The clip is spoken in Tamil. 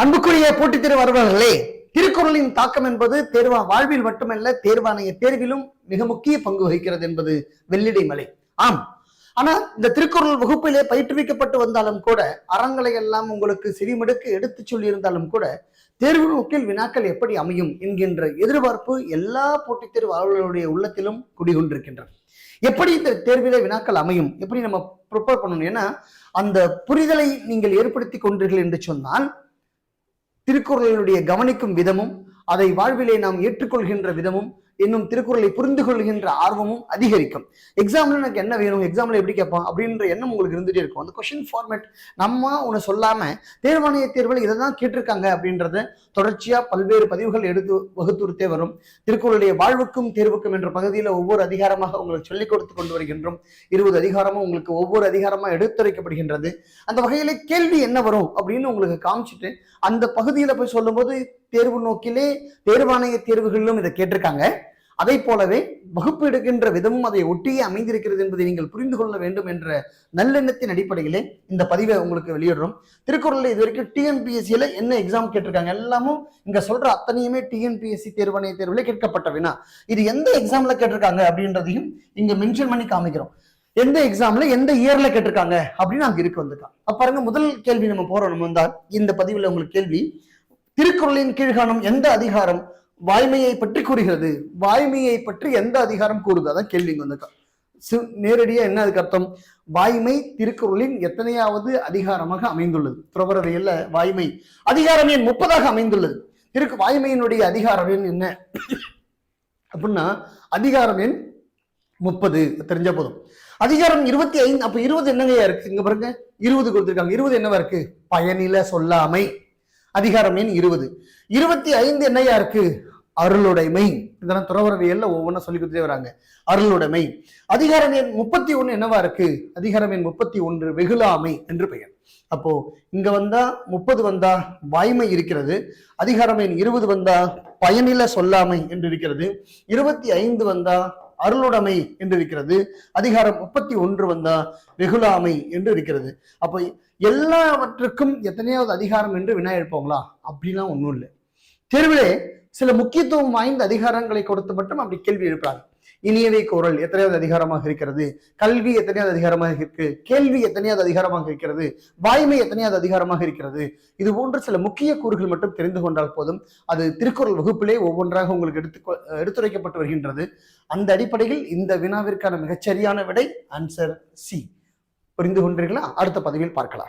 அன்புக்குரிய போட்டித் தேர்வு வருபவர்களே, திருக்குறளின் தாக்கம் என்பது வாழ்வில் மட்டுமல்ல, தேர்வாணைய தேர்விலும் மிக முக்கிய பங்கு வகிக்கிறது என்பது வெள்ளிடை மலை. ஆம், ஆனா இந்த திருக்குறள் வகுப்பிலே பயிற்றுவிக்கப்பட்டு வந்தாலும் கூட, அறங்களை எல்லாம் உங்களுக்கு செவிமடுக்கு எடுத்து சொல்லி இருந்தாலும் கூட, தேர்வு நோக்கில் வினாக்கள் எப்படி அமையும் என்கின்ற எதிர்பார்ப்பு எல்லா போட்டித் தேர்வு அலுவலர்களுடைய உள்ளத்திலும் குடிகொண்டிருக்கின்றன. எப்படி இந்த தேர்விலே வினாக்கள் அமையும், எப்படி நம்ம ப்ரிப்பேர் பண்ணணும்? ஏன்னா அந்த புரிதலை நீங்கள் ஏற்படுத்தி கொண்டீர்கள் என்று சொன்னால், திருக்குறளுடைய கவனிக்கும் விதமும், அதை வாழ்விலே நாம் ஏற்றுக்கொள்கின்ற விதமும், இன்னும் திருக்குறளை புரிந்து கொள்கின்ற ஆர்வமும் அதிகரிக்கும். எக்ஸாம்ல எனக்கு என்ன வேணும், எக்ஸாம்ல எப்படி கேட்பான் அப்படின்ற எண்ணம் உங்களுக்கு இருந்துட்டே இருக்கும். அந்த கொஸ்டின் ஃபார்மேட் நம்ம ஒன்று சொல்லாம தேர்வாணைய தேர்வில் இதை தான் கேட்டிருக்காங்க அப்படின்றத தொடர்ச்சியா பல்வேறு பதிவுகள் எடுத்து வகுத்துறுத்தே வரும். திருக்குறளுடைய வாழ்வுக்கும் தேர்வுக்கும் என்ற பகுதியில் ஒவ்வொரு அதிகாரமாக உங்களுக்கு சொல்லிக் கொடுத்து கொண்டு வருகின்றோம். 20 அதிகாரமும் உங்களுக்கு ஒவ்வொரு அதிகாரமா எடுத்துரைக்கப்படுகின்றது. அந்த வகையில கேள்வி என்ன வரும் அப்படின்னு உங்களுக்கு காமிச்சிட்டு அந்த பகுதியில போய் சொல்லும் போது, தேர்வு நோக்கிலே தேர்வாணைய தேர்வுகளிலும் இதை கேட்டிருக்காங்க, அதை போலவே வகுப்பு எடுக்கின்ற விதமும் அதை ஒட்டியே அமைந்திருக்கிறது என்பதை நீங்கள் புரிந்து கொள்ள வேண்டும் என்ற நல்லெண்ணத்தின் அடிப்படையிலே இந்த பதிவை உங்களுக்கு வெளியிடுறோம். திருக்குறள்ல இது வரைக்கும் டிஎன்பிஎஸ்சியில என்ன எக்ஸாம் கேட்டிருக்காங்க எல்லாமும் இங்க சொல்ற அத்தனையுமே டிஎன்பிஎஸ்சி தேர்வாணைய தேர்வுல கேட்கப்பட்ட வினா. இது எந்த எக்ஸாம்ல கேட்டிருக்காங்க அப்படின்றதையும் இங்க மென்ஷன் பண்ணி காமிக்கிறோம். எந்த எக்ஸாம்ல எந்த இயர்ல கேட்டிருக்காங்க அப்படின்னு அங்க இருக்கு வந்துருக்காங்க. அப்ப பாருங்க, முதல் கேள்வி நம்ம போறோம். நம்ம வந்தா இந்த பதிவுல உங்களுக்கு கேள்வி, திருக்குறளின் கீழ்காணும் எந்த அதிகாரம் வாய்மையை பற்றி கூறுகிறது? வாய்மையை பற்றி எந்த அதிகாரம் கூறுது? அதான் கேள்வி வந்திருக்கா. நேரடியா என்ன அதுக்கு அர்த்தம்? வாய்மை திருக்குறளின் எத்தனையாவது அதிகாரமாக அமைந்துள்ளது? துறவரவியல்ல வாய்மை அதிகாரம் எண் 30 அமைந்துள்ளது. வாய்மையினுடைய அதிகாரம் எண் என்ன அப்படின்னா, அதிகாரம் எண் 30 தெரிஞ்ச போதும். அதிகாரம் 25. அப்ப 20 என்னங்கயா இருக்கு? இங்க பாருங்க, 20 கொடுத்திருக்காங்க. 20 என்னவா இருக்கு? பயனில சொல்லாமை. அதிகாரம் எண் 20. 25 என்னையா இருக்கு? அருளுடைமை. இதெல்லாம் துறவரவியல்ல ஒவ்வொன்றா சொல்லி கொடுத்துட்டே வராங்க. அருளுடைமை. அதிகாரம் எண் 31 என்னவா இருக்கு? அதிகாரம் எண் 31 வெகுளாமை என்று பெயர். அப்போ இங்க வந்தா 30 வந்தா வாய்மை இருக்கிறது, அதிகாரம் எண் 20 வந்தா பயனில சொல்லாமை என்று இருக்கிறது, 25 வந்தா அருளுடைமை என்று இருக்கிறது, அதிகாரம் 31 வந்தா வெகுளாமை என்று இருக்கிறது. அப்போ எல்லாவற்றுக்கும் எத்தனையாவது அதிகாரம் என்று வினா எழுப்போங்களா? அப்படிலாம் ஒன்றும் இல்லை. தேர்விலே சில முக்கியத்துவம் வாய்ந்த அதிகாரங்களை கொடுத்து மட்டும் அப்படி கேள்வி எழுப்புறாங்க. இனியவை குறள் எத்தனையாவது அதிகாரமாக இருக்கிறது, கல்வி எத்தனையாவது அதிகாரமாக இருக்கு, கேள்வி எத்தனையாவது அதிகாரமாக இருக்கிறது, வாய்மை எத்தனையாவது அதிகாரமாக இருக்கிறது. இது போன்ற சில முக்கிய கூறுகள் மட்டும் தெரிந்து கொண்டால் போதும். அது திருக்குறள் வகுப்பிலே ஒவ்வொன்றாக உங்களுக்கு எடுத்துரைக்கப்பட்டு வருகின்றது. அந்த அடிப்படையில் இந்த வினாவிற்கான மிகச்சரியான விடை ஆன்சர் சி. புரிந்து கொண்டீர்களா? அடுத்த பதிவில் பார்க்கலாம்.